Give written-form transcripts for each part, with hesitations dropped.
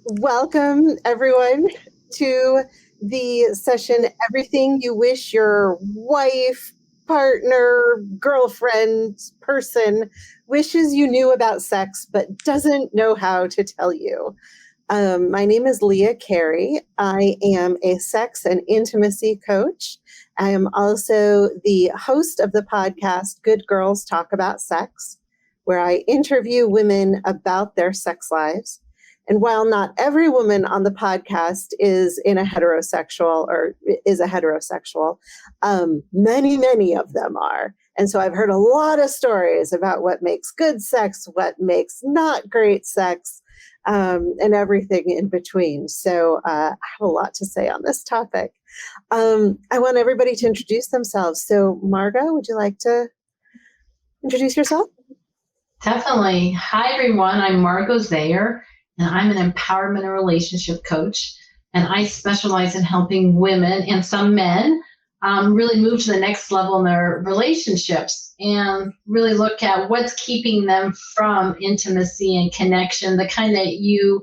Welcome, everyone, to the session Everything You Wish Your Wife, Partner, Girlfriend, Person Wishes You Knew About Sex but Doesn't Know How to Tell You. My name is Leah Carey. I am a sex and intimacy coach. I am also the host of the podcast Good Girls Talk About Sex, where I interview women about their sex lives. And while not every woman on the podcast is a heterosexual, many of them are. And so I've heard a lot of stories about what makes good sex, what makes not great sex, and everything in between. So I have a lot to say on this topic. I want everybody to introduce themselves. So Margot, would you like to introduce yourself? Definitely. Hi, everyone. I'm Margot Zayer, and I'm an empowerment and relationship coach. And I specialize in helping women and some men really move to the next level in their relationships and really look at what's keeping them from intimacy and connection, the kind that you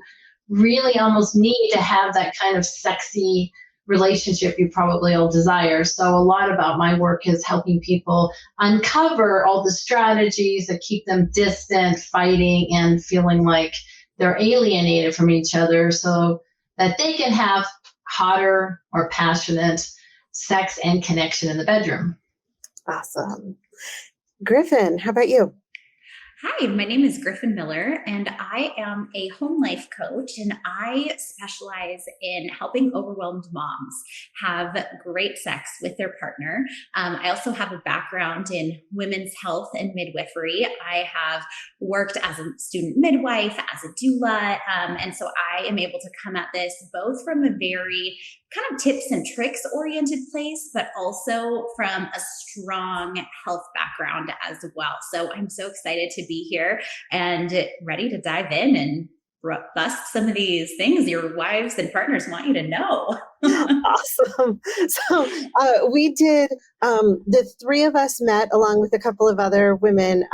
really almost need to have that kind of sexy relationship you probably all desire. So a lot about my work is helping people uncover all the strategies that keep them distant, fighting, and feeling like they're alienated from each other so that they can have hotter, more passionate sex and connection in the bedroom. Awesome. Griffin, how about you? Hi, my name is Griffin Miller, and I am a home life coach, and I specialize in helping overwhelmed moms have great sex with their partner. I also have a background in women's health and midwifery. I have worked as a student midwife, as a doula, and so I am able to come at this both from a very kind of tips and tricks oriented place, but also from a strong health background as well. So I'm so excited to be here and ready to dive in and bust some of these things your wives and partners want you to know. Awesome. So we did, the three of us met along with a couple of other women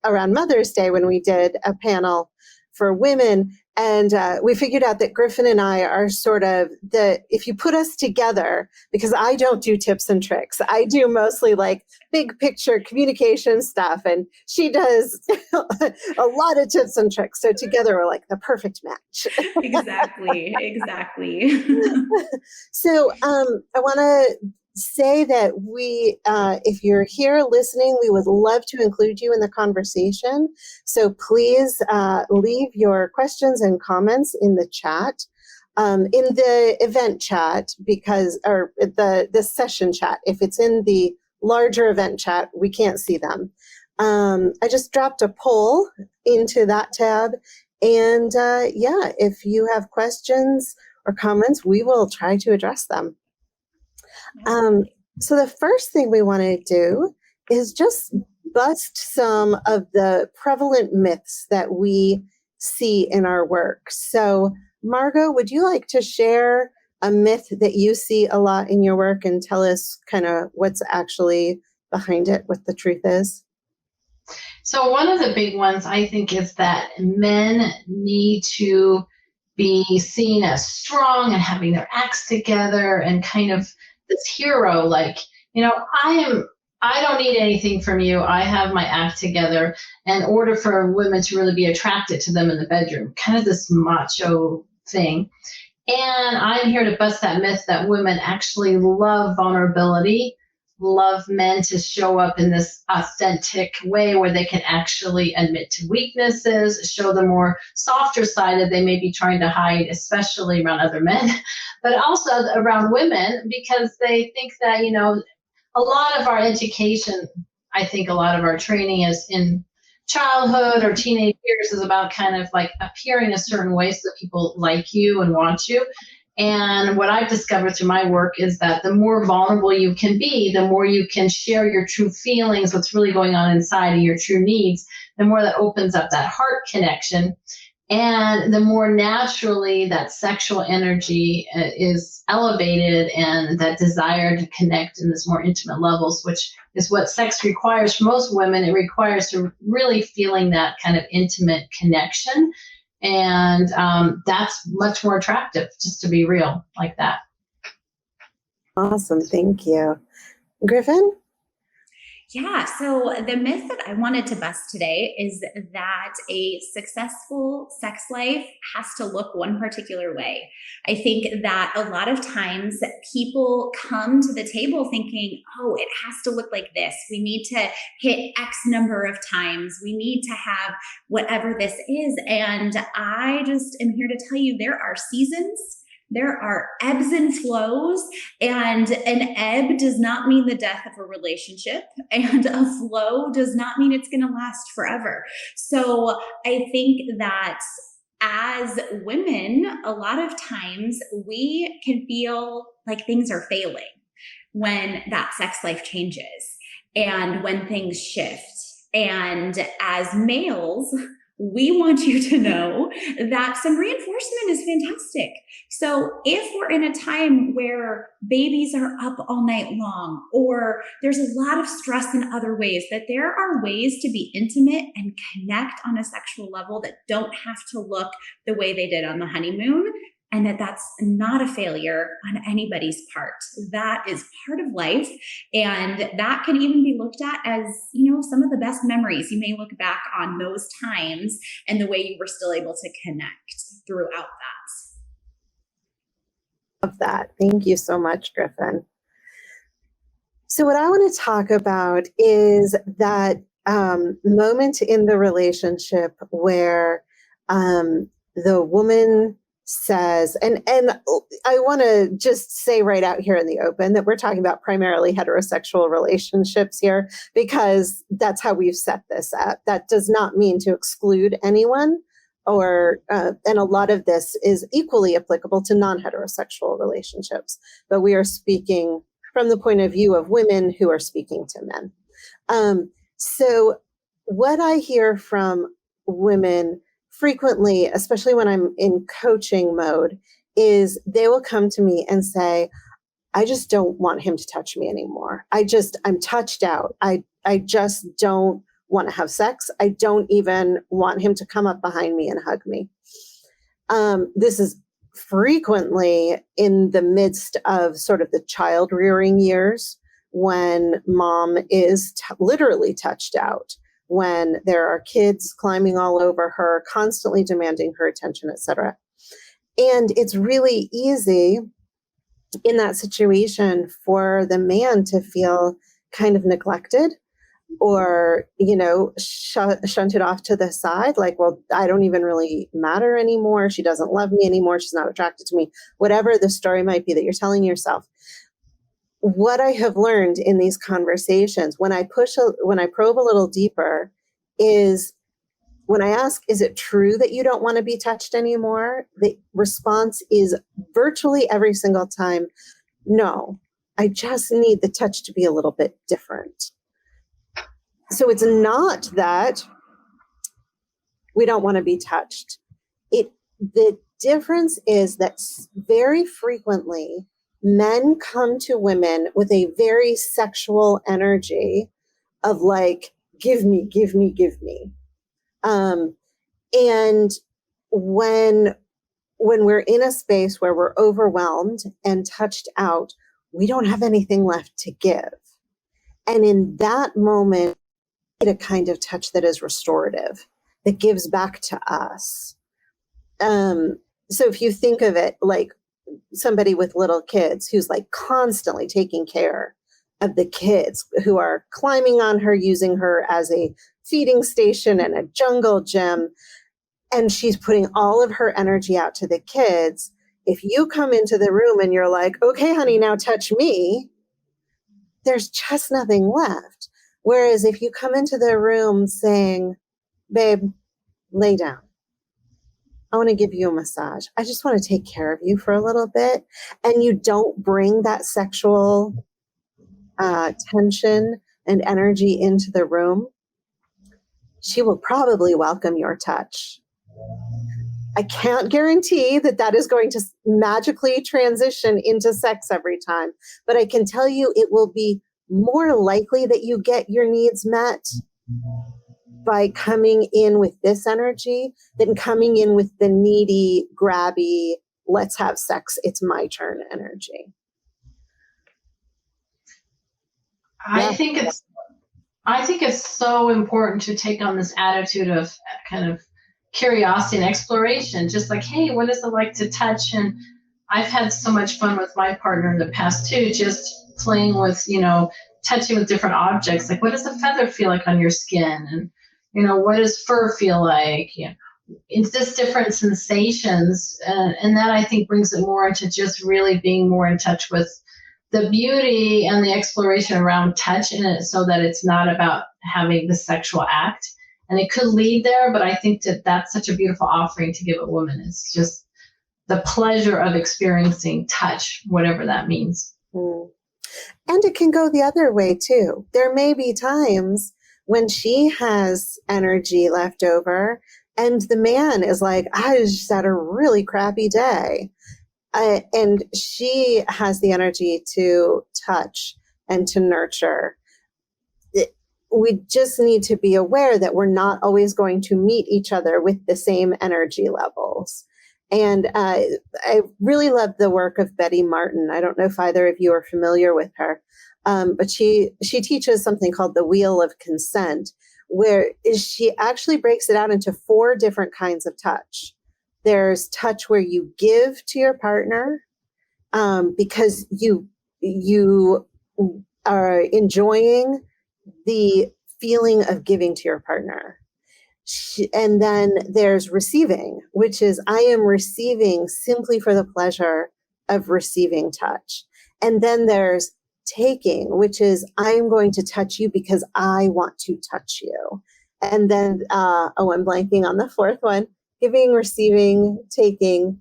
around Mother's Day when we did a panel for women. And we figured out that Griffin and I are sort of if you put us together, because I don't do tips and tricks, I do mostly like big picture communication stuff. And she does a lot of tips and tricks. So together we're like the perfect match. Exactly. So I want to say that if you're here listening, we would love to include you in the conversation. So please leave your questions and comments in the chat, in the event chat, or the session chat. If it's in the larger event chat, we can't see them. I just dropped a poll into that tab. And if you have questions or comments, we will try to address them. So the first thing we want to do is just bust some of the prevalent myths that we see in our work. So Margot, would you like to share a myth that you see a lot in your work and tell us kind of what's actually behind it, what the truth is? So one of the big ones I think is that men need to be seen as strong and having their acts together and kind of this hero, like, I don't need anything from you. I have my act together in order for women to really be attracted to them in the bedroom, kind of this macho thing. And I'm here to bust that myth that women actually love vulnerability, love men to show up in this authentic way where they can actually admit to weaknesses, show the more softer side that they may be trying to hide, especially around other men, but also around women, because they think that, a lot of our education, I think a lot of our training is in childhood or teenage years is about kind of like appearing a certain way so that people like you and want you. And what I've discovered through my work is that the more vulnerable you can be, the more you can share your true feelings, what's really going on inside and your true needs, the more that opens up that heart connection. And the more naturally that sexual energy is elevated and that desire to connect in this more intimate levels, which is what sex requires for most women. It requires to really feeling that kind of intimate connection And that's much more attractive, just to be real like that. Awesome. Thank you. Griffin? Yeah, so the myth that I wanted to bust today is that a successful sex life has to look one particular way. I think that a lot of times people come to the table thinking, oh, it has to look like this. We need to hit X number of times. We need to have whatever this is. And I just am here to tell you there are seasons. There are ebbs and flows, and an ebb does not mean the death of a relationship, and a flow does not mean it's going to last forever. So I think that as women, a lot of times we can feel like things are failing when that sex life changes and when things shift. And as males, we want you to know that some reinforcement is fantastic. So if we're in a time where babies are up all night long, or there's a lot of stress in other ways, that there are ways to be intimate and connect on a sexual level that don't have to look the way they did on the honeymoon, and that that's not a failure on anybody's part. That is part of life. And that can even be looked at as, some of the best memories. You may look back on those times and the way you were still able to connect throughout that. Love that. Thank you so much, Griffin. So what I want to talk about is that moment in the relationship where the woman says, and I want to just say right out here in the open that we're talking about primarily heterosexual relationships here, because that's how we've set this up. That does not mean to exclude anyone, and a lot of this is equally applicable to non-heterosexual relationships, but we are speaking from the point of view of women who are speaking to men. So what I hear from women frequently, especially when I'm in coaching mode, is they will come to me and say, I just don't want him to touch me anymore. I'm touched out. I just don't want to have sex. I don't even want him to come up behind me and hug me. This is frequently in the midst of sort of the child rearing years, when mom is literally touched out, when there are kids climbing all over her, constantly demanding her attention, etc. And it's really easy in that situation for the man to feel kind of neglected, or, shunted off to the side, like, well, I don't even really matter anymore. She doesn't love me anymore. She's not attracted to me. Whatever the story might be that you're telling yourself. What I have learned in these conversations, when I probe a little deeper, is when I ask, is it true that you don't want to be touched anymore? The response is virtually every single time, no, I just need the touch to be a little bit different. So it's not that we don't want to be touched. The difference is that very frequently men come to women with a very sexual energy of like, give me, give me, give me. And when we're in a space where we're overwhelmed and touched out, we don't have anything left to give. And in that moment, we need a kind of touch that is restorative, that gives back to us. So if you think of it like somebody with little kids who's like constantly taking care of the kids, who are climbing on her, using her as a feeding station and a jungle gym, and she's putting all of her energy out to the kids. If you come into the room and you're like, okay, honey, now touch me, there's just nothing left. Whereas if you come into the room saying, babe, lay down. I want to give you a massage. I just want to take care of you for a little bit. And you don't bring that sexual tension and energy into the room, she will probably welcome your touch. I can't guarantee that that is going to magically transition into sex every time, but I can tell you it will be more likely that you get your needs met by coming in with this energy than coming in with the needy, grabby, let's have sex, it's my turn energy. I think it's so important to take on this attitude of kind of curiosity and exploration, just like, hey, what is it like to touch? And I've had so much fun with my partner in the past too, just playing with, touching with different objects. Like, what does a feather feel like on your skin? And, what does fur feel like? It's just different sensations. And that, I think, brings it more into just really being more in touch with the beauty and the exploration around touch in it, so that it's not about having the sexual act. And it could lead there, but I think that that's such a beautiful offering to give a woman. It's just the pleasure of experiencing touch, whatever that means. Mm. And it can go the other way too. There may be times when she has energy left over and the man is like, I just had a really crappy day. And she has the energy to touch and to nurture. We just need to be aware that we're not always going to meet each other with the same energy levels. And I really love the work of Betty Martin. I don't know if either of you are familiar with her, but she teaches something called the Wheel of Consent, where she actually breaks it out into 4 different kinds of touch. There's touch where you give to your partner because you are enjoying the feeling of giving to your partner. And then there's receiving, which is I am receiving simply for the pleasure of receiving touch. And then there's taking, which is I'm going to touch you because I want to touch you. And then, I'm blanking on the 4th one. Giving, receiving, taking.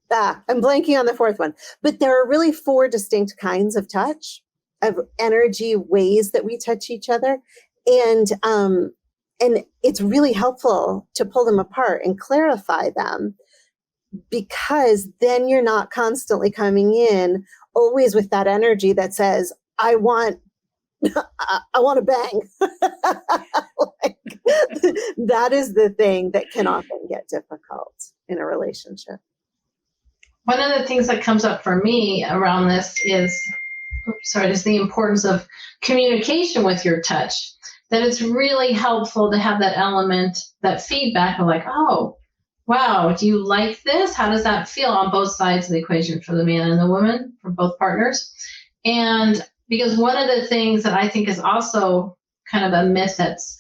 I'm blanking on the 4th one. But there are really 4 distinct kinds of touch, of energy ways that we touch each other. And it's really helpful to pull them apart and clarify them, because then you're not constantly coming in always with that energy that says, I want to bang. Like, that is the thing that can often get difficult in a relationship. One of the things that comes up for me around this is the importance of communication with your touch. That it's really helpful to have that element, that feedback of like, oh, wow, do you like this? How does that feel on both sides of the equation, for the man and the woman, for both partners? And because one of the things that I think is also kind of a myth that's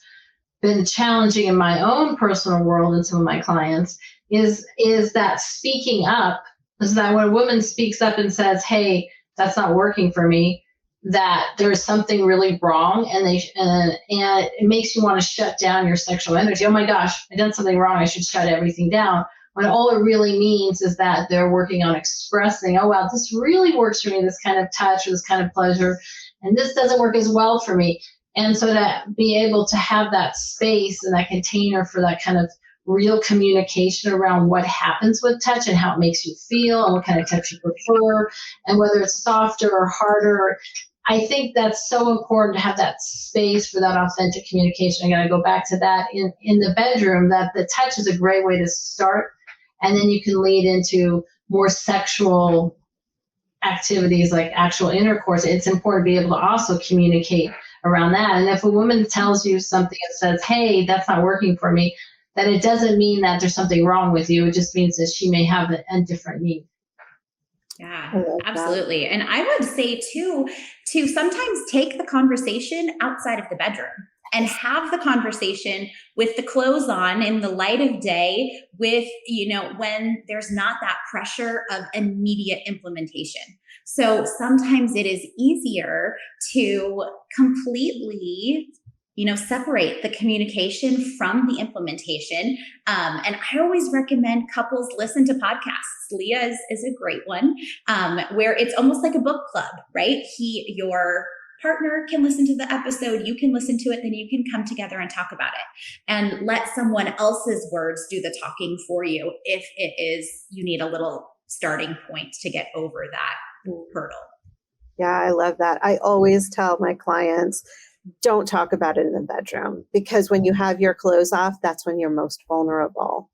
been challenging in my own personal world and some of my clients is that speaking up, is that when a woman speaks up and says, hey, that's not working for me, that there's something really wrong, and it makes you want to shut down your sexual energy. Oh my gosh, I done something wrong, I should shut everything down. When all it really means is that they're working on expressing, oh wow, this really works for me, this kind of touch or this kind of pleasure, and this doesn't work as well for me. And so to be able to have that space and that container for that kind of real communication around what happens with touch and how it makes you feel and what kind of touch you prefer and whether it's softer or harder. I think that's so important to have that space for that authentic communication. I got to go back to that in the bedroom, that the touch is a great way to start. And then you can lead into more sexual activities like actual intercourse. It's important to be able to also communicate around that. And if a woman tells you something and says, hey, that's not working for me, then it doesn't mean that there's something wrong with you. It just means that she may have a different need. Yeah, absolutely. And I would say too, to sometimes take the conversation outside of the bedroom and have the conversation with the clothes on in the light of day, with, when there's not that pressure of immediate implementation. So sometimes it is easier to completely separate the communication from the implementation. And I always recommend couples listen to podcasts. Leah is a great one, where it's almost like a book club, right? Your partner can listen to the episode, you can listen to it, then you can come together and talk about it and let someone else's words do the talking for you if it is you need a little starting point to get over that hurdle. Yeah, I love that. I always tell my clients, don't talk about it in the bedroom, because when you have your clothes off, that's when you're most vulnerable.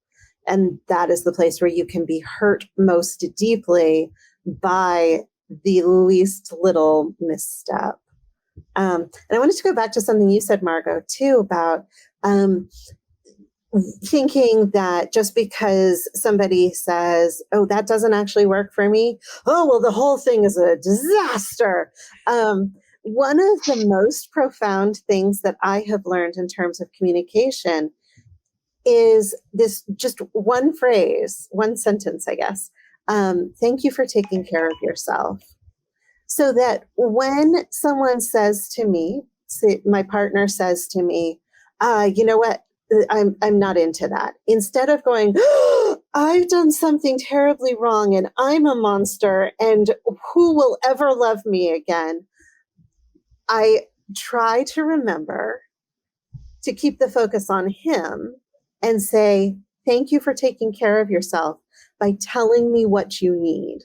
And that is the place where you can be hurt most deeply by the least little misstep. And I wanted to go back to something you said, Margot, too, about thinking that just because somebody says, oh, that doesn't actually work for me, oh, well, the whole thing is a disaster. One of the most profound things that I have learned in terms of communication is this just one phrase, one sentence, I guess. Thank you for taking care of yourself. So that when someone says to me, say, my partner says to me, you know what, I'm not into that. Instead of going, oh, I've done something terribly wrong and I'm a monster and who will ever love me again? I try to remember to keep the focus on him and say, thank you for taking care of yourself by telling me what you need.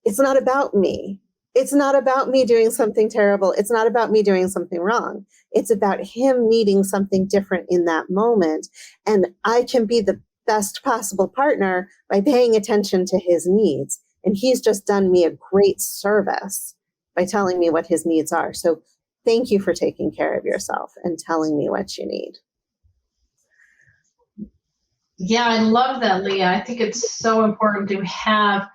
It's not about me. It's not about me doing something terrible. It's not about me doing something wrong. It's about him needing something different in that moment. And I can be the best possible partner by paying attention to his needs. And he's just done me a great service by telling me what his needs are. So thank you for taking care of yourself and telling me what you need. Yeah, I love that, Leah. I think it's so important to have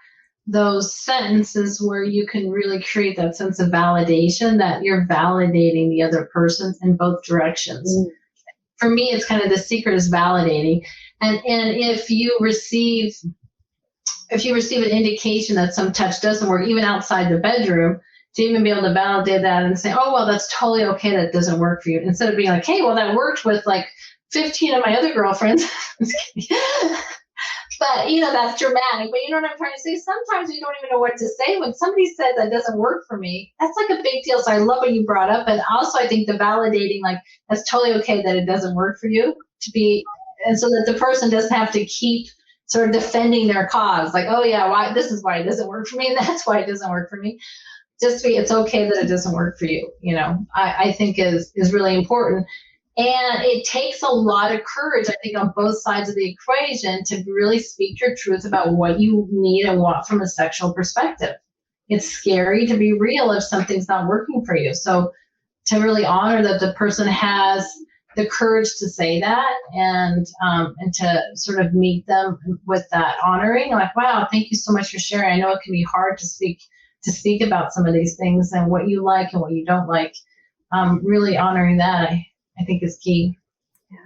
those sentences where you can really create that sense of validation, that you're validating the other person in both directions. Mm. For me, it's kind of the secret is validating. And if you receive an indication that some touch doesn't work, even outside the bedroom, to even be able to validate that and say, oh, well, that's totally okay that it doesn't work for you. Instead of being like, hey, well, that worked with like 15 of my other girlfriends. But, that's dramatic. But you know what I'm trying to say? Sometimes you don't even know what to say. When somebody says that doesn't work for me, that's like a big deal. So I love what you brought up. And also I think the validating, like, that's totally okay that it doesn't work for you and so that the person doesn't have to keep sort of defending their cause. Like, oh yeah, this is why it doesn't work for me. And that's why it doesn't work for me. It's okay that it doesn't work for you. I think is really important. And it takes a lot of courage, I think, on both sides of the equation to really speak your truth about what you need and want from a sexual perspective. It's scary to be real if something's not working for you. So to really honor that the person has the courage to say that and to sort of meet them with that honoring, like, wow, thank you so much for sharing. I know it can be hard to speak about some of these things and what you like and what you don't like. Really honoring that, I think is key.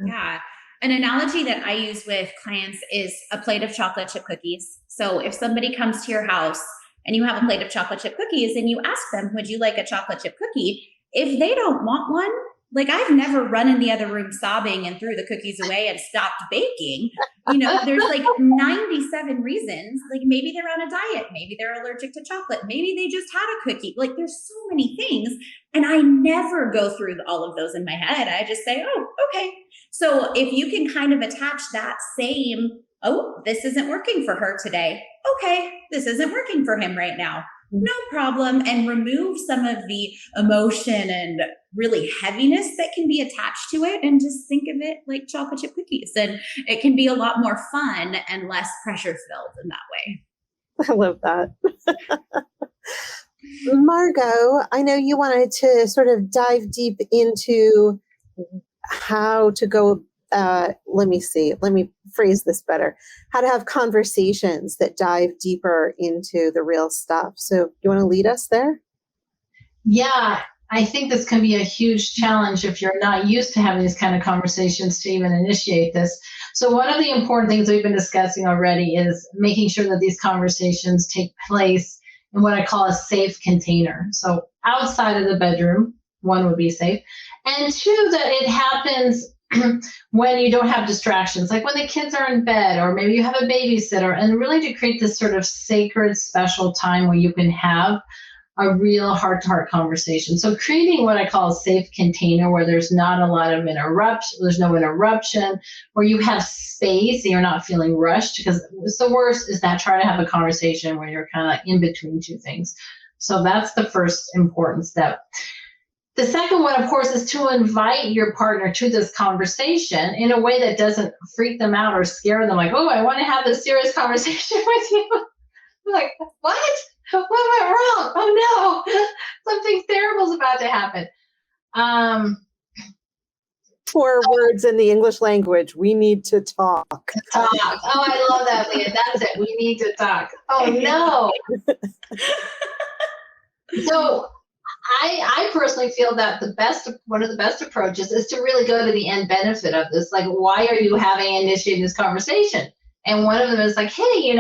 Yeah. An analogy that I use with clients is a plate of chocolate chip cookies. So if somebody comes to your house and you have a plate of chocolate chip cookies and you ask them, would you like a chocolate chip cookie? If they don't want one, like, I've never run in the other room sobbing and threw the cookies away and stopped baking. There's like 97 reasons. Like, maybe they're on a diet. Maybe they're allergic to chocolate. Maybe they just had a cookie. Like, there's so many things. And I never go through all of those in my head. I just say, oh, okay. So if you can kind of attach that same, oh, this isn't working for her today. Okay, this isn't working for him right now. No problem. And remove some of the emotion and really heaviness that can be attached to it and just think of it like chocolate chip cookies. And it can be a lot more fun and less pressure filled in that way. I love that. Margot, I know you wanted to sort of dive deep into how to go, let me phrase this better, how to have conversations that dive deeper into the real stuff. So you want to lead us there? Yeah, I think this can be a huge challenge if you're not used to having these kind of conversations to even initiate this. So one of the important things we've been discussing already is making sure that these conversations take place in what I call a safe container. So outside of the bedroom, one would be safe. And two, that it happens when you don't have distractions, like when the kids are in bed, or maybe you have a babysitter, and really to create this sort of sacred, special time where you can have a real heart-to-heart conversation. So creating what I call a safe container where there's not a lot of there's no interruption, where you have space and you're not feeling rushed, because the worst is that try to have a conversation where you're kind of like in between two things. So that's the first important step. The second one, of course, is to invite your partner to this conversation in a way that doesn't freak them out or scare them. Like, oh, I want to have this serious conversation with you. Like, what? What went wrong? Oh no, something terrible is about to happen. 4 words in the English language. We need to talk. Talk. Oh, I love that, Leah. That's it. We need to talk. Oh no. So I personally feel that one of the best approaches is to really go to the end benefit of this. Like, why are you initiating this conversation? And one of them is like, hey,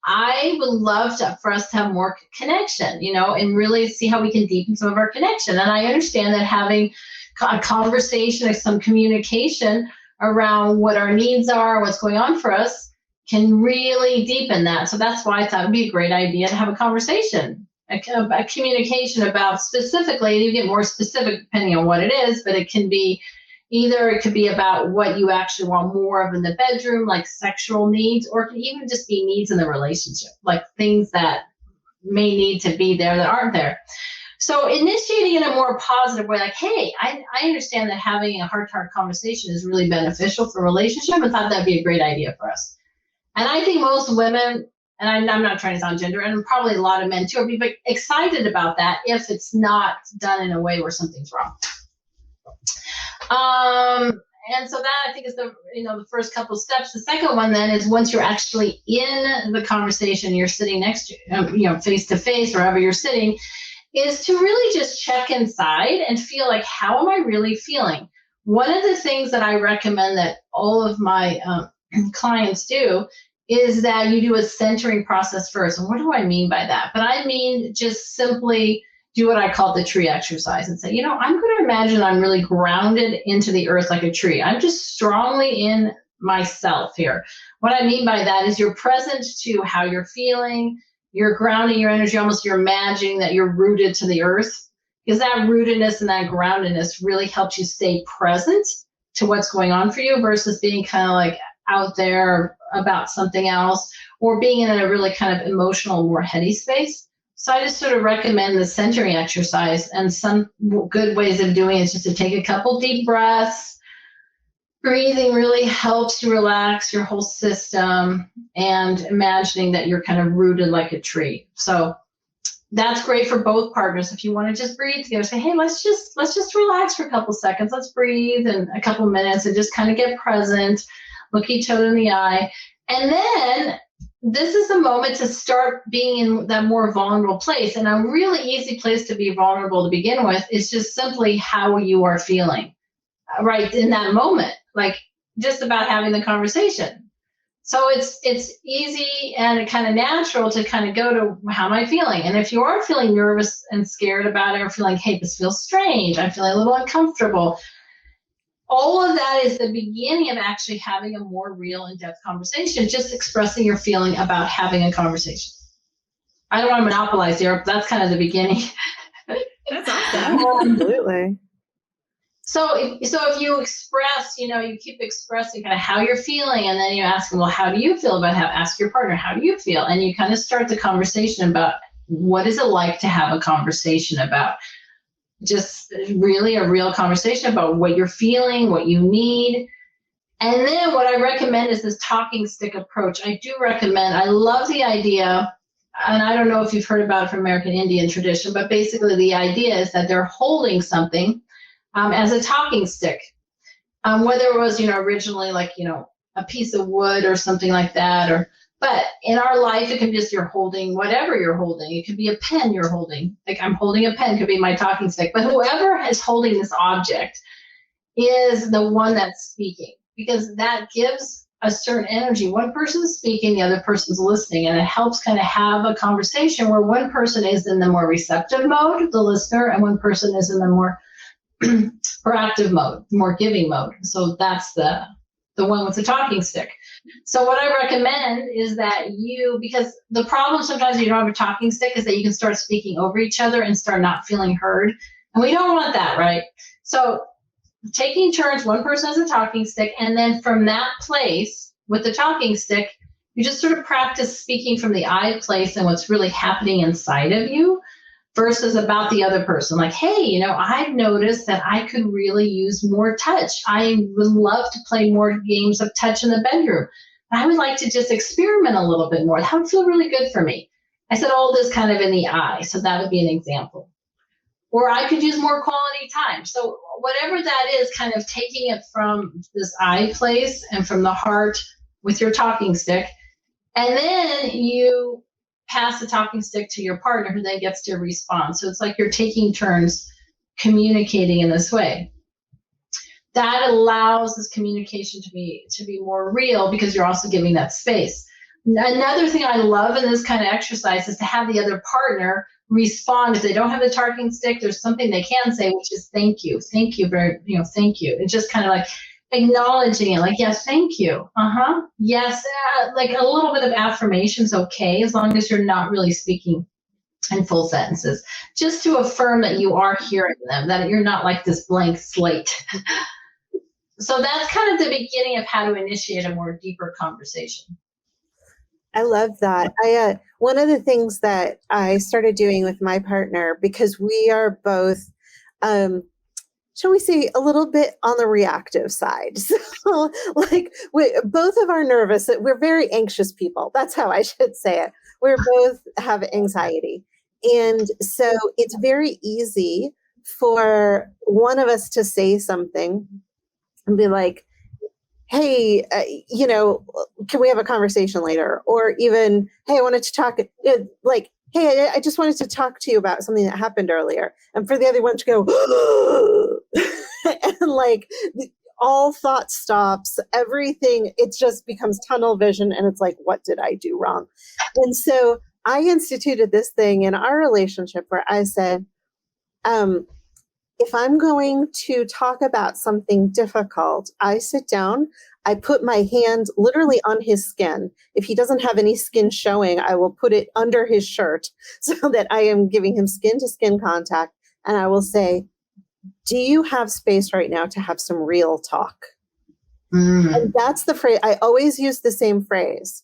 I would love for us to have more connection, and really see how we can deepen some of our connection. And I understand that having a conversation or some communication around what our needs are, what's going on for us, can really deepen that. So that's why I thought it would be a great idea to have a conversation, a communication about specifically, you get more specific depending on what it is, but it could be about what you actually want more of in the bedroom, like sexual needs, or it can even just be needs in the relationship, like things that may need to be there that aren't there. So initiating in a more positive way, like, hey, I understand that having a heart-to-heart conversation is really beneficial for a relationship, and thought that'd be a great idea for us. And I think most women, and I'm not trying to sound gender, and probably a lot of men too, are be excited about that if it's not done in a way where something's wrong. And so that, I think, is the first couple of steps. The second one then is, once you're actually in the conversation, you're sitting next to, face to face, wherever you're sitting, is to really just check inside and feel like, how am I really feeling? One of the things that I recommend that all of my clients do is that you do a centering process first. And what do I mean by that? But I mean, just simply do what I call the tree exercise and say, I'm going to imagine I'm really grounded into the earth like a tree. I'm just strongly in myself here. What I mean by that is you're present to how you're feeling. You're grounding your energy, almost you're imagining that you're rooted to the earth, because that rootedness and that groundedness really helps you stay present to what's going on for you, versus being kind of like out there about something else, or being in a really kind of emotional, more heady space. So I just sort of recommend the centering exercise, and some good ways of doing it is just to take a couple deep breaths. Breathing really helps you relax your whole system, and imagining that you're kind of rooted like a tree. So that's great for both partners. If you want to just breathe together, say, hey, let's just relax for a couple seconds. Let's breathe in a couple minutes and just kind of get present, look each other in the eye. And then this is the moment to start being in that more vulnerable place. And a really easy place to be vulnerable to begin with is just simply how you are feeling right in that moment, like just about having the conversation. So it's easy and kind of natural to kind of go to, how am I feeling? And if you are feeling nervous and scared about it, or feeling, hey, this feels strange, I'm feeling a little uncomfortable, all of that is the beginning of actually having a more real, in-depth conversation, just expressing your feeling about having a conversation. I don't want to monopolize here, but that's kind of the beginning. That's awesome. Absolutely. So if you express, you keep expressing kind of how you're feeling, and then you ask them, well, how do you feel about ask your partner, how do you feel? And you kind of start the conversation about, what is it like to have a conversation about, just really a real conversation about what you're feeling, what you need. And then what I recommend is this talking stick approach. I love the idea, and I don't know if you've heard about it from American Indian tradition, but basically the idea is that they're holding something as a talking stick, whether it was, originally like, a piece of wood or something like that, but in our life, it can be just, you're holding whatever you're holding. It could be a pen you're holding. Like, I'm holding a pen, could be my talking stick, but whoever is holding this object is the one that's speaking, because that gives a certain energy. One person's speaking, the other person's listening, and it helps kind of have a conversation where one person is in the more receptive mode, the listener, and one person is in the more proactive mode, more giving mode. So that's the one with the talking stick. So what I recommend is that because the problem sometimes you don't have a talking stick is that you can start speaking over each other and start not feeling heard. And we don't want that, right? So taking turns, one person has a talking stick, and then from that place with the talking stick, you just sort of practice speaking from the I place and what's really happening inside of you. versus about the other person. Like, hey, I've noticed that I could really use more touch. I would love to play more games of touch in the bedroom. I would like to just experiment a little bit more. That would feel really good for me. I said all this kind of in the I. So that would be an example. Or I could use more quality time. So whatever that is, kind of taking it from this I place and from the heart with your talking stick. And then you pass the talking stick to your partner, who then gets to respond. So it's like you're taking turns communicating in this way. That allows this communication to be more real, because you're also giving that space. Another thing I love in this kind of exercise is to have the other partner respond. If they don't have the talking stick, there's something they can say, which is thank you very, thank you. It's just kind of like acknowledging it, like, yes, thank you. Yes. Like a little bit of affirmation is okay, as long as you're not really speaking in full sentences, just to affirm that you are hearing them, that you're not like this blank slate. So that's kind of the beginning of how to initiate a more deeper conversation. I love that. One of the things that I started doing with my partner, because we are both, shall we say, a little bit on the reactive side. So like both of our we're very anxious people. That's how I should say it. We both have anxiety. And so it's very easy for one of us to say something and be like, hey, can we have a conversation later? Or even, hey, I wanted to talk, like, hey, I just wanted to talk to you about something that happened earlier. And for the other one to go, and like all thought stops, everything, it just becomes tunnel vision. And it's like, what did I do wrong? And so I instituted this thing in our relationship where I said, if I'm going to talk about something difficult, I sit down, I put my hand literally on his skin. If he doesn't have any skin showing, I will put it under his shirt so that I am giving him skin to skin contact. And I will say, do you have space right now to have some real talk? And that's the phrase. I always use the same phrase,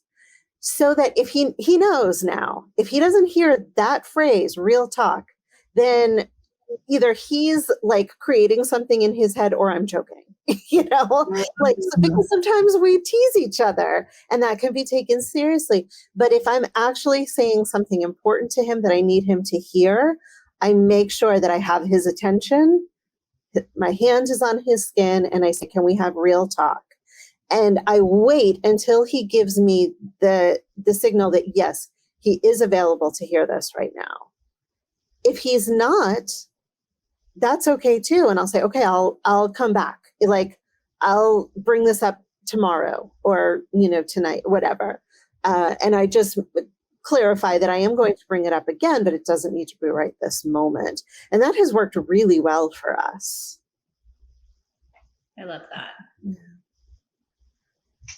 so that if he knows now, if he doesn't hear that phrase, real talk, then either he's like creating something in his head or I'm joking, like, because sometimes we tease each other and that can be taken seriously. But if I'm actually saying something important to him that I need him to hear, I make sure that I have his attention. My hand is on his skin and I say, can we have real talk? And I wait until he gives me the signal that, yes, he is available to hear this right now. If he's not, that's okay too. And I'll say, okay, I'll come back. Like, I'll bring this up tomorrow or, tonight, whatever. And I just clarify that I am going to bring it up again, but it doesn't need to be right this moment. And that has worked really well for us. I love that.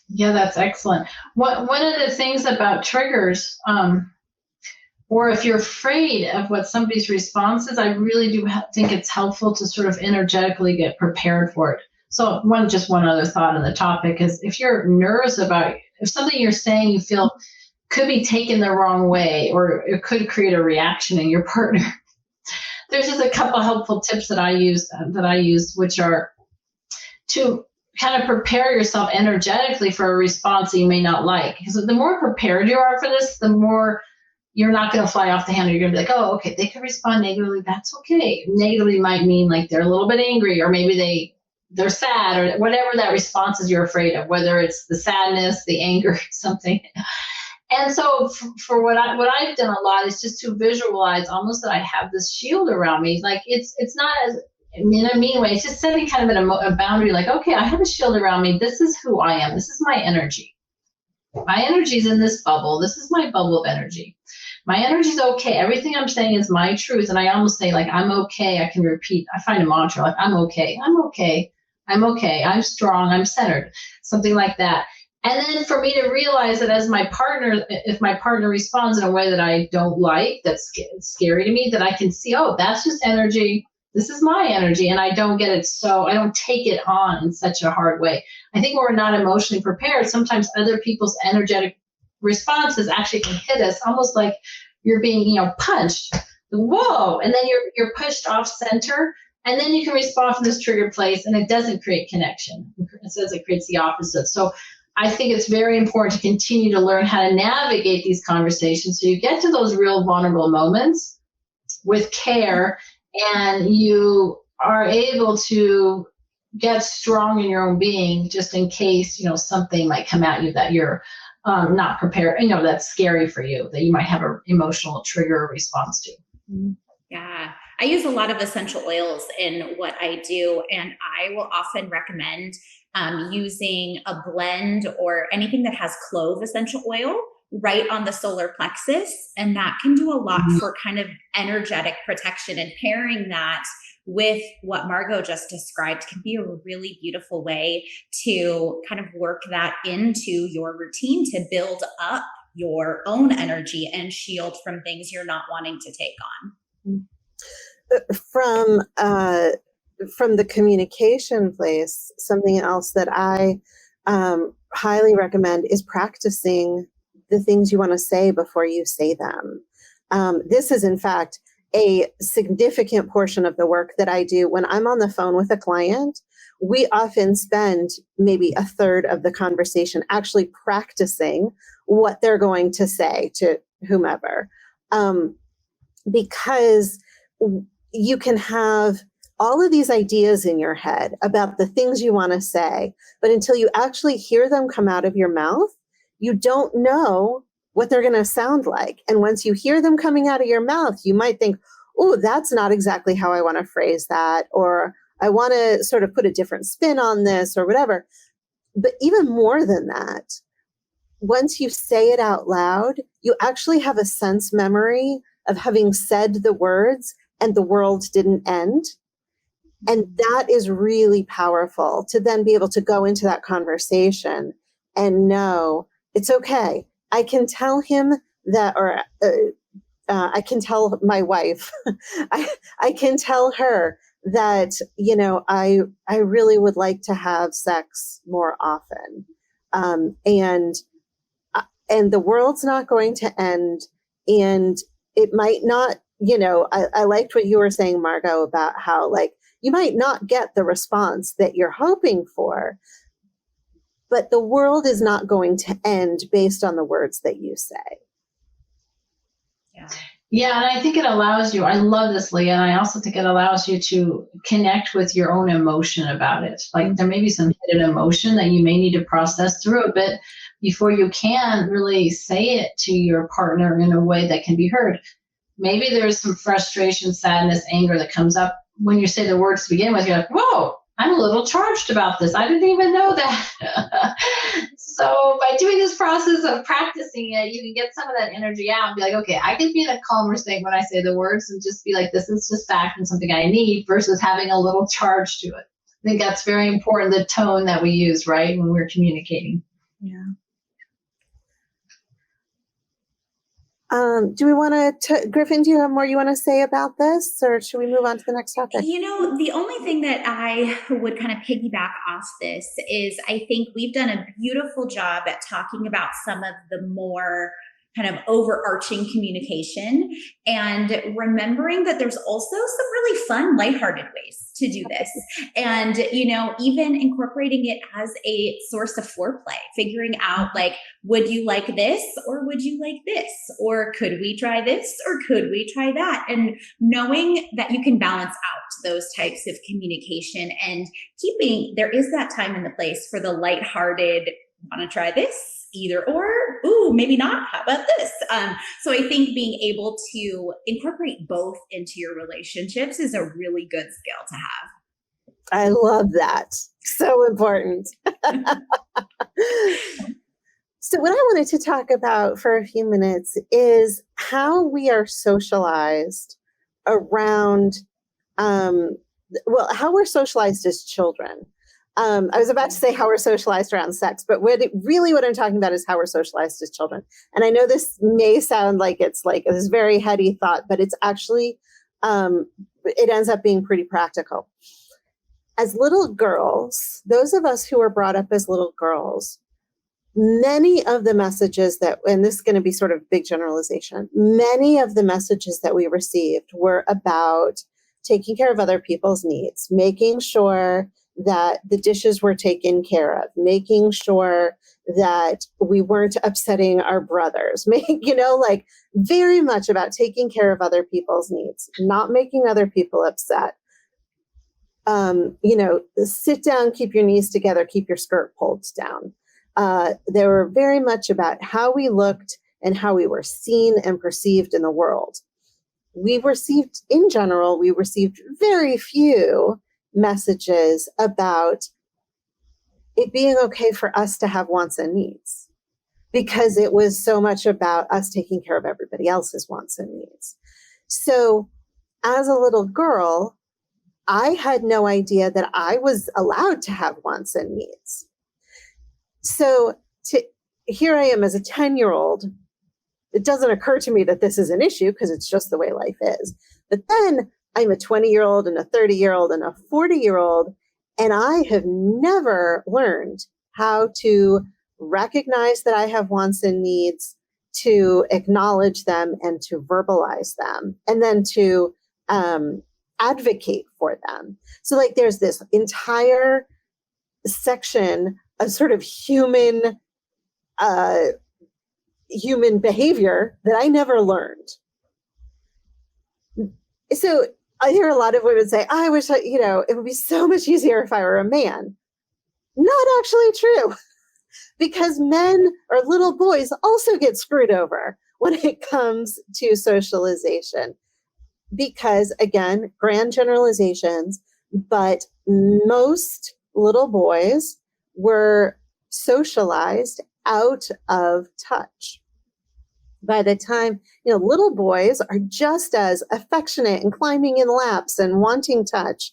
Yeah, that's excellent. One of the things about triggers, or if you're afraid of what somebody's response is, I really do think it's helpful to sort of energetically get prepared for it. So one other thought on the topic is, if you're nervous about, if something you're saying you feel could be taken the wrong way, or it could create a reaction in your partner, there's just a couple helpful tips that I use, which are to kind of prepare yourself energetically for a response that you may not like. Because the more prepared you are for this, the more you're not going to fly off the handle. You're going to be like, oh, okay, they can respond negatively. That's okay. Negatively might mean like they're a little bit angry, or maybe they're sad, or whatever that response is you're afraid of, whether it's the sadness, the anger, something. And so for what I've done a lot is just to visualize almost that I have this shield around me. Like it's not as in a mean way. It's just setting kind of a boundary, like, okay, I have a shield around me. This is who I am. This is my energy. My energy is in this bubble. This is my bubble of energy. My energy is okay. Everything I'm saying is my truth. And I almost say, like, I'm okay. I can repeat. I find a mantra like, I'm okay. I'm okay. I'm okay. I'm strong. I'm centered. Something like that. And then for me to realize that as my partner, if my partner responds in a way that I don't like, that's scary to me, that I can see, oh, that's just energy. This is my energy. And I don't get it. So I don't take it on in such a hard way. I think when we're not emotionally prepared, sometimes other people's energetic responses actually can hit us almost like you're being, punched. whoa, and then you're pushed off center, and then you can respond from this triggered place, and it doesn't create connection. It says it creates the opposite. So I think it's very important to continue to learn how to navigate these conversations so you get to those real vulnerable moments with care, and you are able to get strong in your own being, just in case, something might come at you that you're not prepared, that's scary for you, that you might have an emotional trigger response to. Yeah. I use a lot of essential oils in what I do, and I will often recommend using a blend or anything that has clove essential oil right on the solar plexus. And that can do a lot for kind of energetic protection, and pairing that with what Margot just described can be a really beautiful way to kind of work that into your routine to build up your own energy and shield from things you're not wanting to take on. From the communication place, something else that I highly recommend is practicing the things you want to say before you say them. This is, in fact, a significant portion of the work that I do. When I'm on the phone with a client, we often spend maybe a third of the conversation actually practicing what they're going to say to whomever. Because you can have all of these ideas in your head about the things you want to say, but until you actually hear them come out of your mouth, you don't know what they're going to sound like. And once you hear them coming out of your mouth, you might think, oh, that's not exactly how I want to phrase that, or I want to sort of put a different spin on this or whatever. But even more than that, once you say it out loud, you actually have a sense memory of having said the words and the world didn't end. And that is really powerful, to then be able to go into that conversation and know it's okay. I can tell him that, or I can tell my wife, I can tell her that, I really would like to have sex more often. And the world's not going to end, and it might not, I liked what you were saying, Margot, about how you might not get the response that you're hoping for, but the world is not going to end based on the words that you say. Yeah, and I think it allows you, I love this, Leah, and I also think it allows you to connect with your own emotion about it. There may be some hidden emotion that you may need to process through a bit before you can really say it to your partner in a way that can be heard. Maybe there's some frustration, sadness, anger that comes up when you say the words to begin with. You're like, whoa, I'm a little charged about this. I didn't even know that. So by doing this process of practicing it, you can get some of that energy out and be like, okay, I can be in a calmer state when I say the words, and just be like, this is just fact and something I need, versus having a little charge to it. I think that's very important, the tone that we use, right, when we're communicating. Yeah. Do we want to, Griffin, do you have more you want to say about this, or should we move on to the next topic? The only thing that I would kind of piggyback off this is, I think we've done a beautiful job at talking about some of the more kind of overarching communication, and remembering that there's also some really fun, lighthearted ways to do this. And, even incorporating it as a source of foreplay, figuring out would you like this, or would you like this? Or could we try this, or could we try that? And knowing that you can balance out those types of communication, and there is that time and the place for the lighthearted, want to try this? Either or, ooh, maybe not. How about this? So I think being able to incorporate both into your relationships is a really good skill to have. I love that. So important. So what I wanted to talk about for a few minutes is how we are socialized around, how we're socialized as children. I was about to say how we're socialized around sex, but what I'm talking about is how we're socialized as children. And I know this may sound like it's this very heady thought, but it's actually, it ends up being pretty practical. As little girls, those of us who were brought up as little girls, many of the messages that, and this is going to be sort of big generalization, many of the messages that we received were about taking care of other people's needs, making sure that the dishes were taken care of, making sure that we weren't upsetting our brothers, like very much about taking care of other people's needs, not making other people upset. Sit down, keep your knees together, keep your skirt pulled down. They were very much about how we looked and how we were seen and perceived in the world. In general, we received very few messages about it being okay for us to have wants and needs, because it was so much about us taking care of everybody else's wants and needs. So as a little girl, I had no idea that I was allowed to have wants and needs. So here I am as a 10-year-old. It doesn't occur to me that this is an issue because it's just the way life is. But then I'm a 20-year-old and a 30-year-old and a 40-year-old, and I have never learned how to recognize that I have wants and needs, to acknowledge them and to verbalize them, and then to advocate for them. So like there's this entire section of sort of human behavior that I never learned. So I hear a lot of women say, I wish it would be so much easier if I were a man. Not actually true, because men or little boys also get screwed over when it comes to socialization. Because again, grand generalizations, but most little boys were socialized out of touch. By the time, little boys are just as affectionate and climbing in laps and wanting touch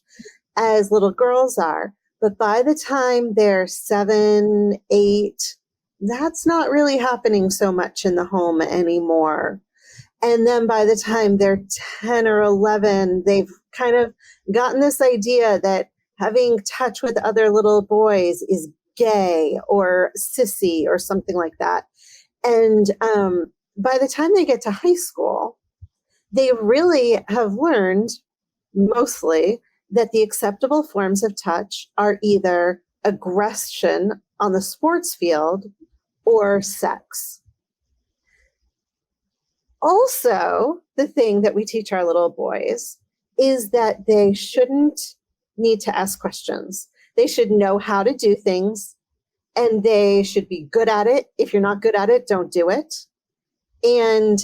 as little girls are. But by the time they're 7, 8, that's not really happening so much in the home anymore. And then by the time they're 10 or 11, they've kind of gotten this idea that having touch with other little boys is gay or sissy or something like that. And by the time they get to high school, they really have learned mostly that the acceptable forms of touch are either aggression on the sports field or sex. Also, the thing that we teach our little boys is that they shouldn't need to ask questions. They should know how to do things, and they should be good at it. If you're not good at it, don't do it. And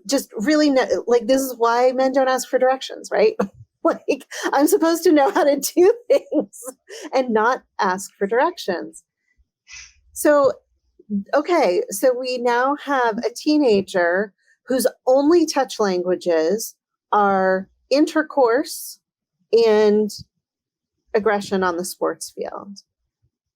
just really, this is why men don't ask for directions, right? Like, I'm supposed to know how to do things and not ask for directions. So, okay, so we now have a teenager whose only touch languages are intercourse and aggression on the sports field,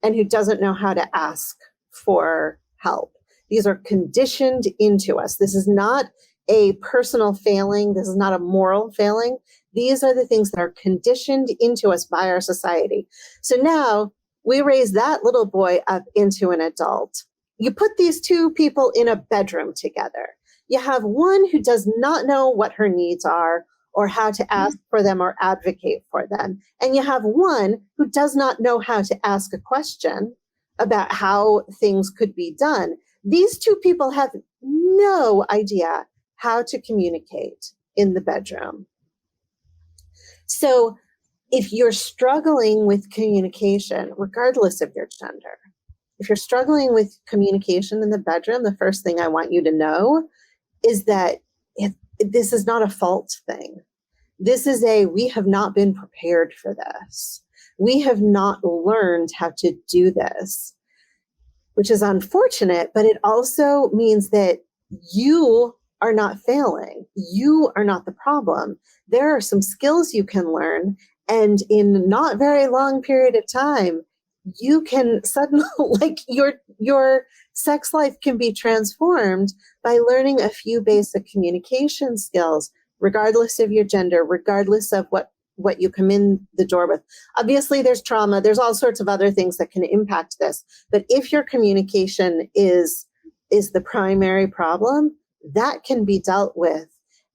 and who doesn't know how to ask for help. These are conditioned into us. This is not a personal failing. This is not a moral failing. These are the things that are conditioned into us by our society. So now we raise that little boy up into an adult. You put these two people in a bedroom together. You have one who does not know what her needs are or how to ask for them or advocate for them. And you have one who does not know how to ask a question about how things could be done. These two people have no idea how to communicate in the bedroom. So if you're struggling with communication, regardless of your gender, if you're struggling with communication in the bedroom, the first thing I want you to know is that this is not a fault thing. This is we have not been prepared for this. We have not learned how to do this, which is unfortunate, but it also means that you are not failing. You are not the problem. There are some skills you can learn, and in not very long period of time, you can suddenly, your sex life can be transformed by learning a few basic communication skills, regardless of your gender, regardless of what what you come in the door with. Obviously, there's trauma. There's all sorts of other things that can impact this. But if your communication is the primary problem, that can be dealt with.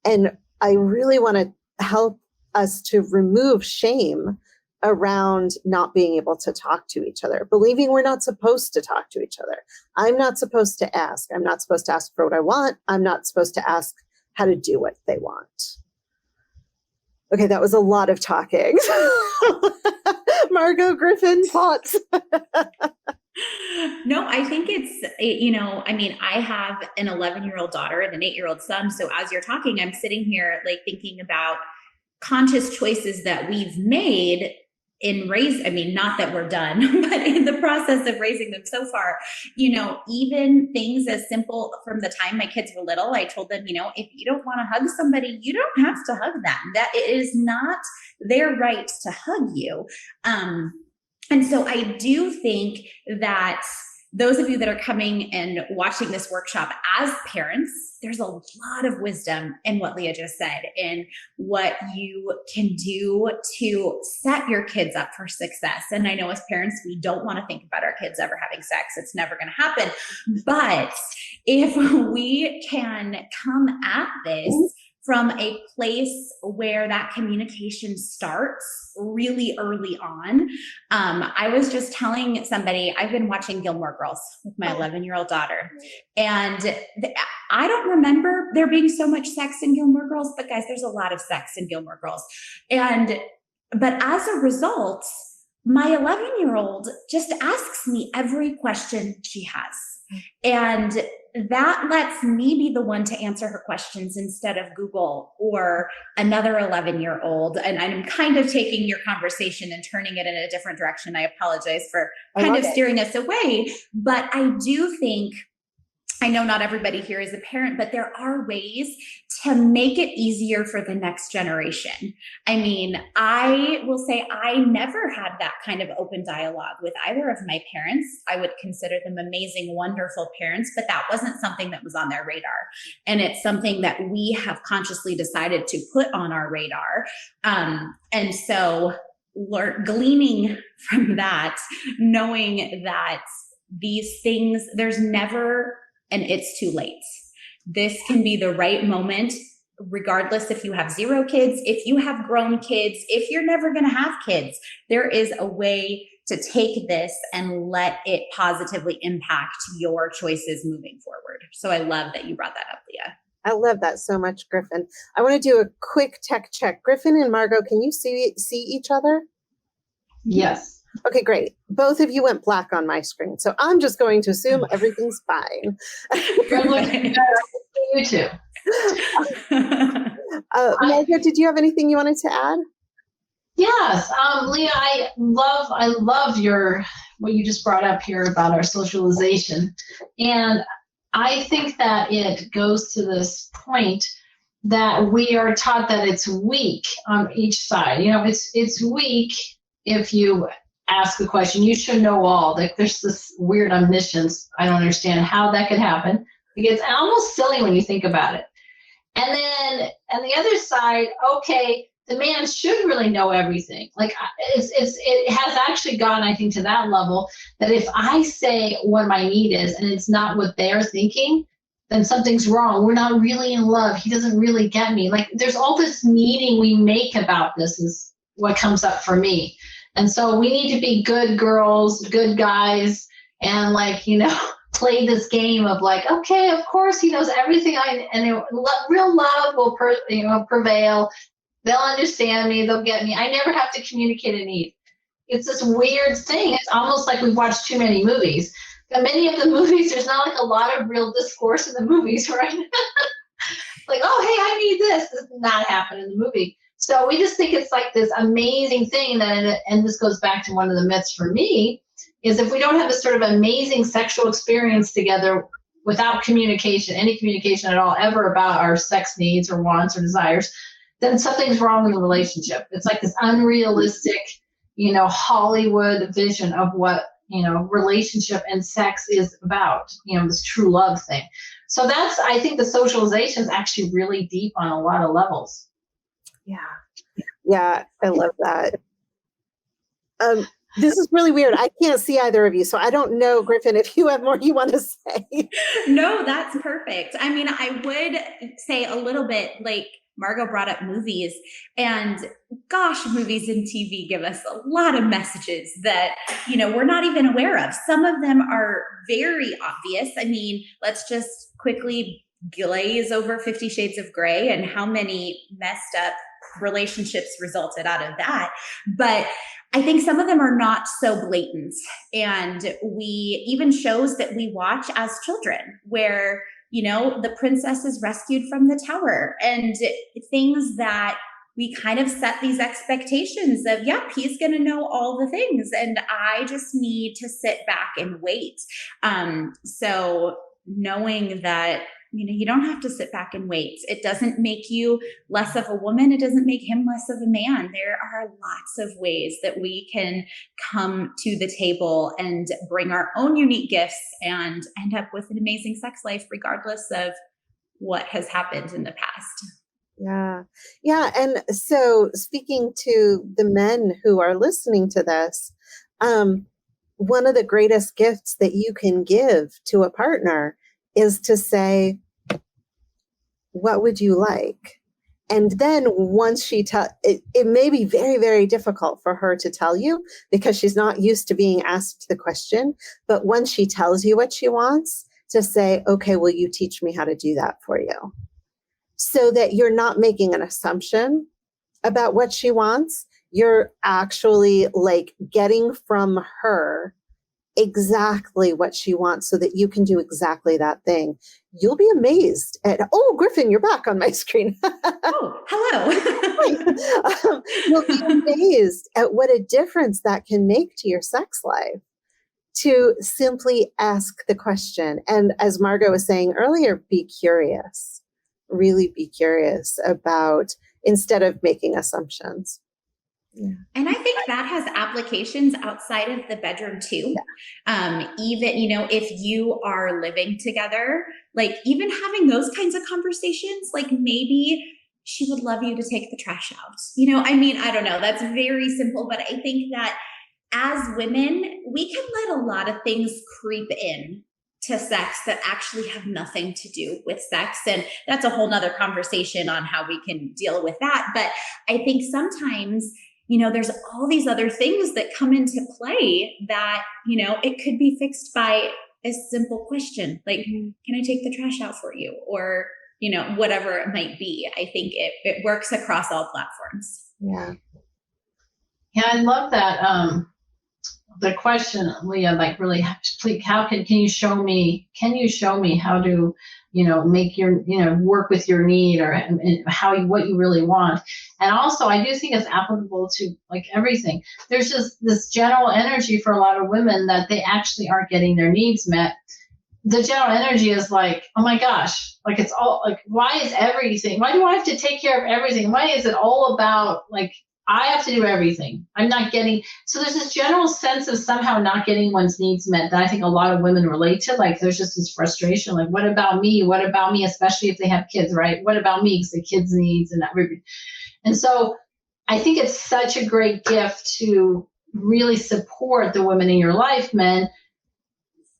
And I really want to help us to remove shame around not being able to talk to each other, believing we're not supposed to talk to each other. I'm not supposed to ask. I'm not supposed to ask for what I want. I'm not supposed to ask how to do what they want. Okay, that was a lot of talking. Margot, Griffin, thoughts? No, I think it's, I mean, I have an 11-year-old daughter and an 8-year-old son. So as you're talking, I'm sitting here like thinking about conscious choices that we've made in not that we're done, but in the process of raising them so far, even things as simple from the time my kids were little, I told them, if you don't want to hug somebody, you don't have to hug them. That it is not their right to hug you. And so I do think that those of you that are coming and watching this workshop as parents, there's a lot of wisdom in what Leah just said and what you can do to set your kids up for success. And I know as parents, we don't want to think about our kids ever having sex. It's never going to happen. But if we can come at this from a place where that communication starts really early on. I was just telling somebody, I've been watching Gilmore Girls with my 11-year-old daughter. And I don't remember there being so much sex in Gilmore Girls, but guys, there's a lot of sex in Gilmore Girls. But as a result, my 11-year-old just asks me every question she has. And that lets me be the one to answer her questions instead of Google or another 11-year-old. And I'm kind of taking your conversation and turning it in a different direction. I apologize for kind of steering us away. But I do think, I know not everybody here is a parent, but there are ways to make it easier for the next generation. I mean, I will say I never had that kind of open dialogue with either of my parents. I would consider them amazing, wonderful parents, but that wasn't something that was on their radar. And it's something that we have consciously decided to put on our radar. And so gleaning from that, knowing that these things, there's never and it's too late. This can be the right moment, regardless if you have 0 kids, if you have grown kids, if you're never going to have kids. There is a way to take this and let it positively impact your choices moving forward. So I love that you brought that up, Leah. I love that so much, Griffin. I want to do a quick tech check. Griffin and Margot, can you see each other? Yes. Okay, great. Both of you went black on my screen, so I'm just going to assume everything's fine. You're looking better. You too. Margaret, did you have anything you wanted to add? Yes, Leah, I love what you just brought up here about our socialization, and I think that it goes to this point that we are taught that it's weak on each side. It's weak if you ask a question, you should know all. Like there's this weird omniscience. I don't understand how that could happen. It's almost silly when you think about it. And then on the other side, okay, the man should really know everything. Like it has actually gone, I think, to that level that if I say what my need is and it's not what they're thinking, then something's wrong. We're not really in love. He doesn't really get me. Like there's all this meaning we make about this is what comes up for me. And so we need to be good girls, good guys, and play this game of okay, of course he knows everything. Real love will prevail. They'll understand me. They'll get me. I never have to communicate a need. It's this weird thing. It's almost like we've watched too many movies. And many of the movies, there's not a lot of real discourse in the movies, right? Oh, hey, I need this. This does not happen in the movie. So we just think it's this amazing thing and this goes back to one of the myths for me, is if we don't have this sort of amazing sexual experience together without communication, any communication at all, ever about our sex needs or wants or desires, then something's wrong in the relationship. It's this unrealistic, Hollywood vision of what, relationship and sex is about, this true love thing. So I think the socialization is actually really deep on a lot of levels. Yeah. Yeah, I love that. This is really weird. I can't see either of you, so I don't know, Griffin, if you have more you want to say. No, that's perfect. I mean, I would say a little bit like Margot brought up movies, and gosh, movies and TV give us a lot of messages that, we're not even aware of. Some of them are very obvious. I mean, let's just quickly glaze over 50 Shades of Grey and how many messed up relationships resulted out of that. But I think some of them are not so blatant. And we even shows that we watch as children where, the princess is rescued from the tower and things that we kind of set these expectations of, yep, he's going to know all the things. And I just need to sit back and wait. So knowing that, you don't have to sit back and wait. It doesn't make you less of a woman. It doesn't make him less of a man. There are lots of ways that we can come to the table and bring our own unique gifts and end up with an amazing sex life, regardless of what has happened in the past. Yeah. Yeah. And so speaking to the men who are listening to this, one of the greatest gifts that you can give to a partner is to say, what would you like? And then once she it may be very, very difficult for her to tell you because she's not used to being asked the question. But once she tells you what she wants, to say, okay, will you teach me how to do that for you? So that you're not making an assumption about what she wants. You're actually like getting from her exactly what she wants so that you can do exactly that thing. You'll be amazed at, Griffin, you're back on my screen. Oh, hello. You'll be amazed at what a difference that can make to your sex life to simply ask the question. And as Margot was saying earlier, be curious, really be curious about, instead of making assumptions. Yeah. And I think that has applications outside of the bedroom too. Yeah. Even, if you are living together, like even having those kinds of conversations, like maybe she would love you to take the trash out. I don't know. That's very simple, but I think that as women, we can let a lot of things creep in to sex that actually have nothing to do with sex. And that's a whole nother conversation on how we can deal with that. But I think sometimes, there's all these other things that come into play that, it could be fixed by a simple question, like, can I take the trash out for you? Or, whatever it might be. I think it works across all platforms. Yeah. Yeah, I love that. The question, Leah, like really, how can you show me how to, make your, work with your need or what you really want. And also I do think it's applicable to like everything. There's just this general energy for a lot of women that they actually aren't getting their needs met. The general energy is like, oh my gosh, like it's all like, why do I have to take care of everything? Why is it all about like, I have to do everything. I'm not getting, so there's this general sense of somehow not getting one's needs met that I think a lot of women relate to. Like there's just this frustration, like what about me? What about me? Especially if they have kids, right? What about me? Because the kids' needs and everything. And so I think it's such a great gift to really support the women in your life, men,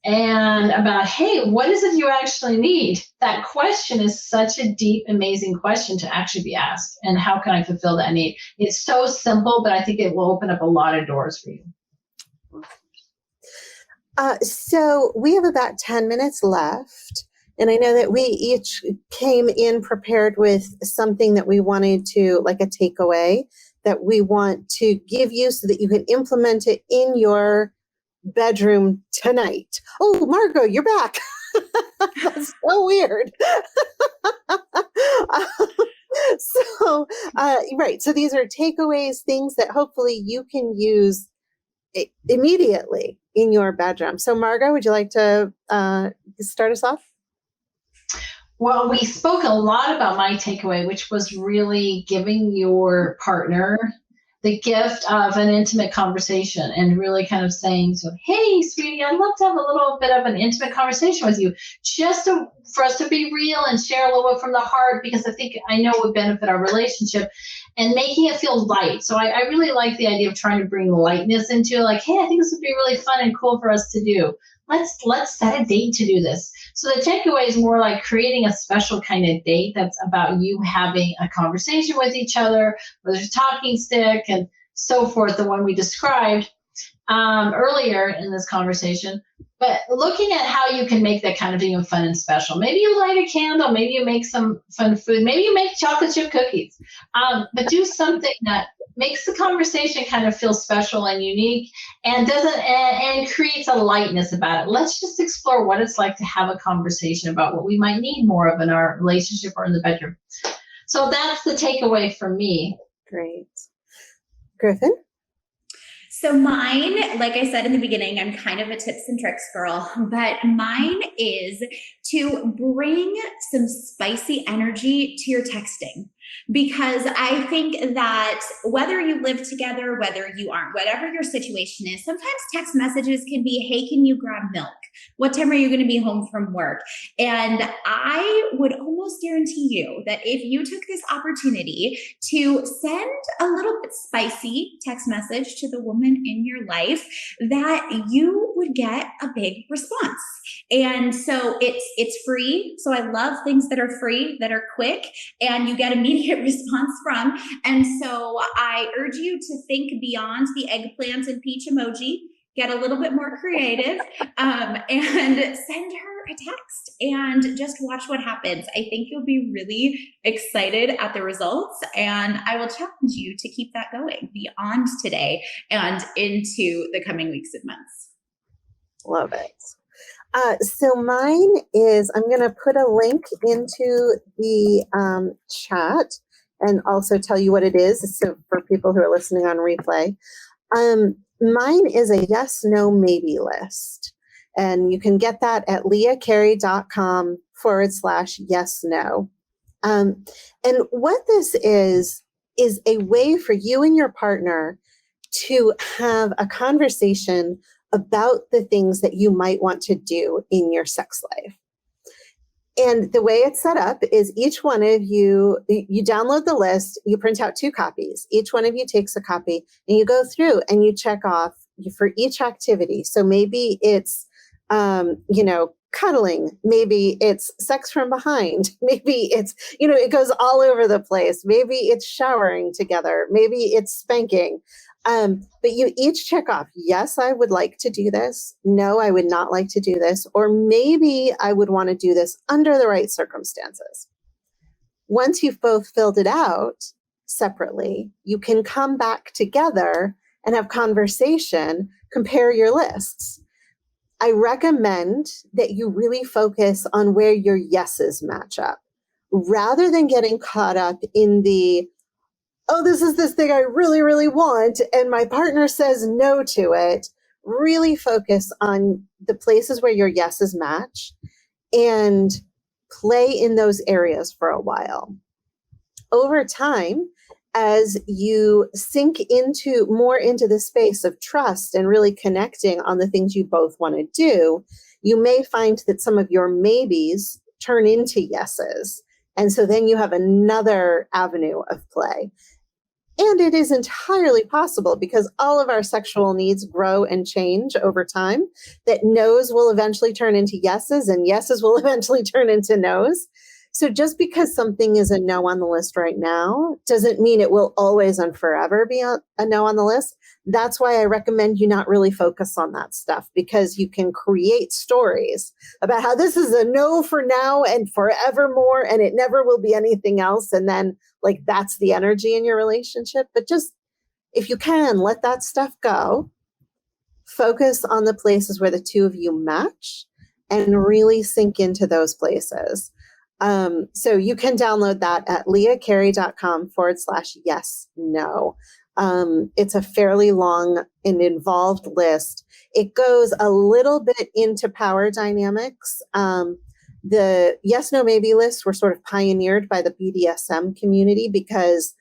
and about, hey, what is it you actually need? That question is such a deep, amazing question to actually be asked. And how can I fulfill that need? It's so simple, but I think it will open up a lot of doors for you. So we have about 10 minutes left. And I know that we each came in prepared with something that we wanted to, like a takeaway that we want to give you so that you can implement it in your bedroom tonight. Oh, Margot, you're back. That's so weird. Right. So these are takeaways, things that hopefully you can use immediately in your bedroom. So Margot, would you like to start us off? Well, we spoke a lot about my takeaway, which was really giving your partner the gift of an intimate conversation and really kind of saying, so, hey, sweetie, I'd love to have a little bit of an intimate conversation with you, just for us to be real and share a little bit from the heart, because I know it would benefit our relationship. and making it feel light. So I really like the idea of trying to bring lightness into it. Like, hey, I think this would be really fun and cool for us to do. Let's set a date to do this. So the takeaway is more like creating a special kind of date that's about you having a conversation with each other, where there's a talking stick and so forth, the one we described earlier in this conversation. But looking at how you can make that kind of even fun and special. Maybe you light a candle, maybe you make some fun food, maybe you make chocolate chip cookies, but do something that makes the conversation kind of feel special and unique and and creates a lightness about it. Let's just explore what it's like to have a conversation about what we might need more of in our relationship or in the bedroom. So that's the takeaway for me. Great. Griffin? So mine, like I said in the beginning, I'm kind of a tips and tricks girl, but mine is to bring some spicy energy to your texting. Because I think that whether you live together, whether you aren't, whatever your situation is, sometimes text messages can be, hey, can you grab milk? What time are you going to be home from work? And I would almost guarantee you that if you took this opportunity to send a little bit spicy text message to the woman in your life, that you would get a big response. And so it's free. So I love things that are free, that are quick, and you get immediate response from. And so I urge you to think beyond the eggplant and peach emoji, get a little bit more creative, and send her a text and just watch what happens. I think you'll be really excited at the results, and I will challenge you to keep that going beyond today and into the coming weeks and months. Love it. So mine is, I'm going to put a link into the chat and also tell you what it is. So for people who are listening on replay, mine is a yes, no, maybe list. And you can get that at leahcarey.com/yes, no. And what this is a way for you and your partner to have a conversation about the things that you might want to do in your sex life. And the way it's set up is each one of you download the list, you print out 2 copies. Each one of you takes a copy and you go through and you check off for each activity. So maybe it's, cuddling. Maybe it's sex from behind. Maybe it's, it goes all over the place. Maybe it's showering together. Maybe it's spanking. But you each check off, yes, I would like to do this. No, I would not like to do this. Or maybe I would want to do this under the right circumstances. Once you've both filled it out separately, you can come back together and have conversation, compare your lists. I recommend that you really focus on where your yeses match up rather than getting caught up in the, oh, this is this thing I really, really want, and my partner says no to it. Really focus on the places where your yeses match and play in those areas for a while. Over time, as you sink more into the space of trust and really connecting on the things you both want to do, you may find that some of your maybes turn into yeses. And so then you have another avenue of play. And it is entirely possible, because all of our sexual needs grow and change over time, that no's will eventually turn into yeses and yeses will eventually turn into no's. So just because something is a no on the list right now doesn't mean it will always and forever be a no on the list. That's why I recommend you not really focus on that stuff, because you can create stories about how this is a no for now and forevermore, and it never will be anything else. And then that's the energy in your relationship. But just, if you can, let that stuff go. Focus on the places where the two of you match and really sink into those places. So you can download that at leahcarey.com/yes, no. It's a fairly long and involved list. It goes a little bit into power dynamics. The yes, no, maybe lists were sort of pioneered by the BDSM community, because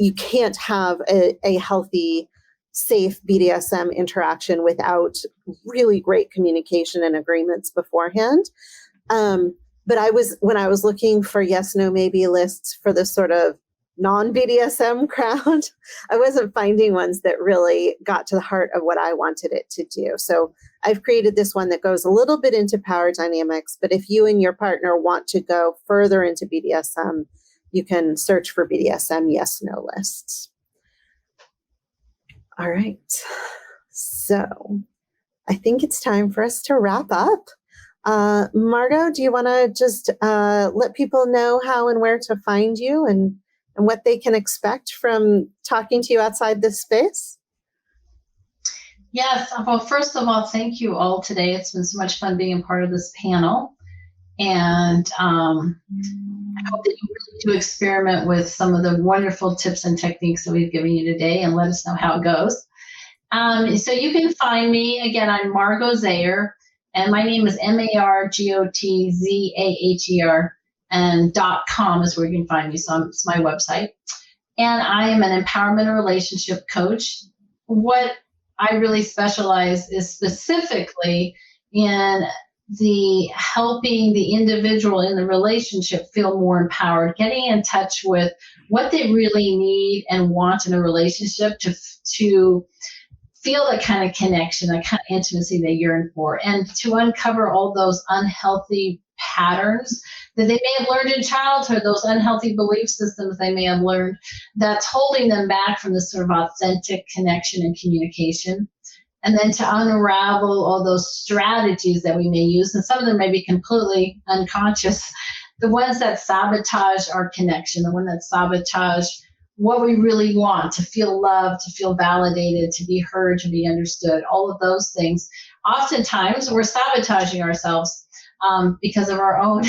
you can't have a healthy, safe BDSM interaction without really great communication and agreements beforehand. But when I was looking for yes, no, maybe lists for this sort of non-BDSM crowd, I wasn't finding ones that really got to the heart of what I wanted it to do. So I've created this one that goes a little bit into power dynamics, but if you and your partner want to go further into BDSM, you can search for BDSM yes, no lists. All right. So I think it's time for us to wrap up. Margot, do you want to just let people know how and where to find you and what they can expect from talking to you outside this space? Yes. Well, first of all, thank you all today. It's been so much fun being a part of this panel. And I hope that you really do experiment with some of the wonderful tips and techniques that we've given you today and let us know how it goes. So you can find me, again, I'm Margot Zaher, and my name is MargotZaher, and .com is where you can find me. So it's my website. And I am an empowerment and relationship coach. What I really specialize is specifically in the helping the individual in the relationship feel more empowered, getting in touch with what they really need and want in a relationship to feel that kind of connection, that kind of intimacy they yearn for, and to uncover all those unhealthy patterns that they may have learned in childhood, those unhealthy belief systems they may have learned that's holding them back from this sort of authentic connection and communication. And then to unravel all those strategies that we may use, and some of them may be completely unconscious, the ones that sabotage our connection, the one that sabotage what we really want, to feel loved, to feel validated, to be heard, to be understood, all of those things. Oftentimes we're sabotaging ourselves because of our own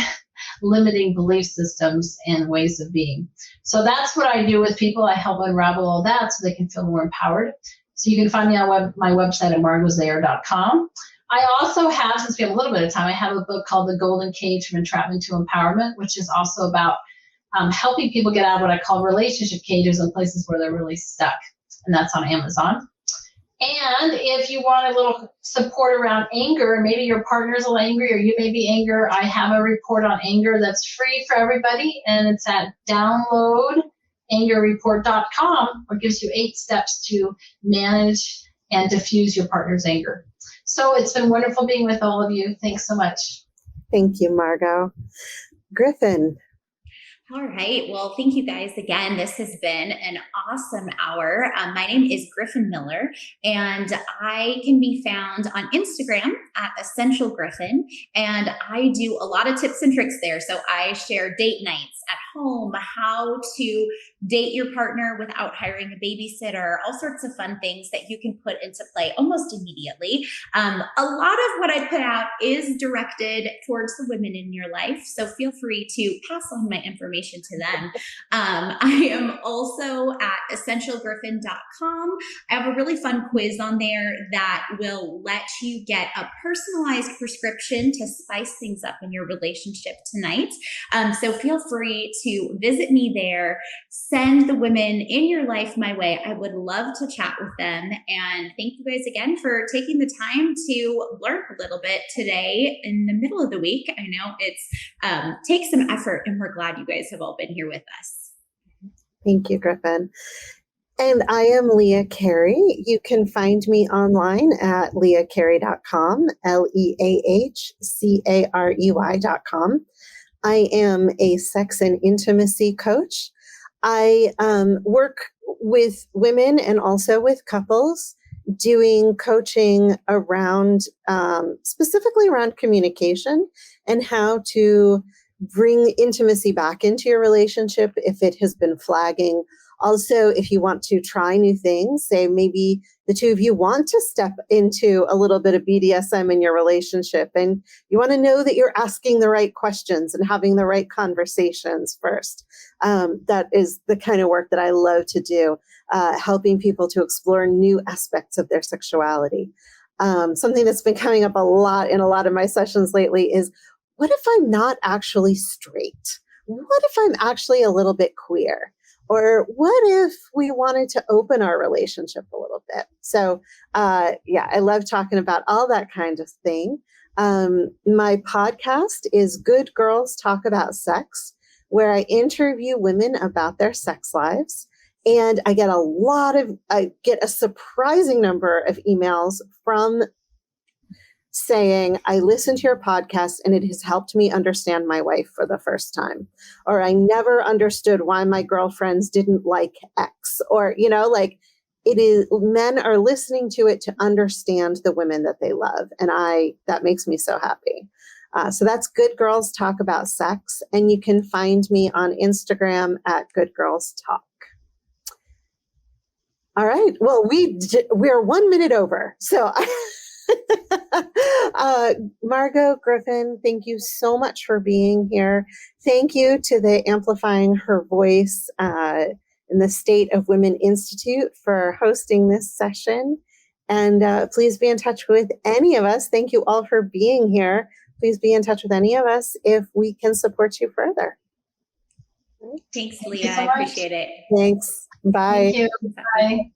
limiting belief systems and ways of being. So that's what I do with people. I help unravel all that so they can feel more empowered. So you can find me on my website at margotzaher.com. I also have, since we have a little bit of time, I have a book called The Golden Cage from Entrapment to Empowerment, which is also about helping people get out of what I call relationship cages and places where they're really stuck. And that's on Amazon. And if you want a little support around anger, maybe your partner's a little angry or you may be angry, I have a report on anger that's free for everybody. And it's at downloadangerreport.com, which gives you 8 steps to manage and diffuse your partner's anger. So it's been wonderful being with all of you. Thanks so much. Thank you, Margot. Griffin. All right. Well, thank you guys again. This has been an awesome hour. My name is Griffin Miller, and I can be found on Instagram at Essential Griffin. And I do a lot of tips and tricks there. So I share date nights at home, how to date your partner without hiring a babysitter, all sorts of fun things that you can put into play almost immediately. A lot of what I put out is directed towards the women in your life. So feel free to pass on my information to them. I am also at essentialgriffin.com. I have a really fun quiz on there that will let you get a personalized prescription to spice things up in your relationship tonight. So feel free to visit me there. Send the women in your life my way. I would love to chat with them. And thank you guys again for taking the time to learn a little bit today in the middle of the week. I know it's takes some effort, and we're glad you guys have all been here with us. Thank you, Griffin. And I am Leah Carey. You can find me online at leahcarey.com, LeahCarey.com. I am a sex and intimacy coach. I work with women and also with couples doing coaching around, specifically around communication and how to bring intimacy back into your relationship if it has been flagging. Also, if you want to try new things, say maybe the two of you want to step into a little bit of BDSM in your relationship, and you want to know that you're asking the right questions and having the right conversations first. That is the kind of work that I love to do, helping people to explore new aspects of their sexuality. Something that's been coming up a lot in a lot of my sessions lately is, what if I'm not actually straight? What if I'm actually a little bit queer? Or what if we wanted to open our relationship a little bit? So, I love talking about all that kind of thing. My podcast is Good Girls Talk About Sex, where I interview women about their sex lives. And I get a surprising number of emails from saying, I listened to your podcast and it has helped me understand my wife for the first time. Or I never understood why my girlfriends didn't like X. Or, like it is, men are listening to it to understand the women that they love. And that makes me so happy. So that's Good Girls Talk About Sex. And you can find me on Instagram at Good Girls Talk. All right. Well, we're 1 minute over. So Margot, Griffin, thank you so much for being here. Thank you to the Amplifying Her Voice in the State of Women Institute for hosting this session. And please be in touch with any of us. Thank you all for being here. Please be in touch with any of us if we can support you further. Thanks, Leah. I appreciate it. Thanks. Bye. Thank you. Bye.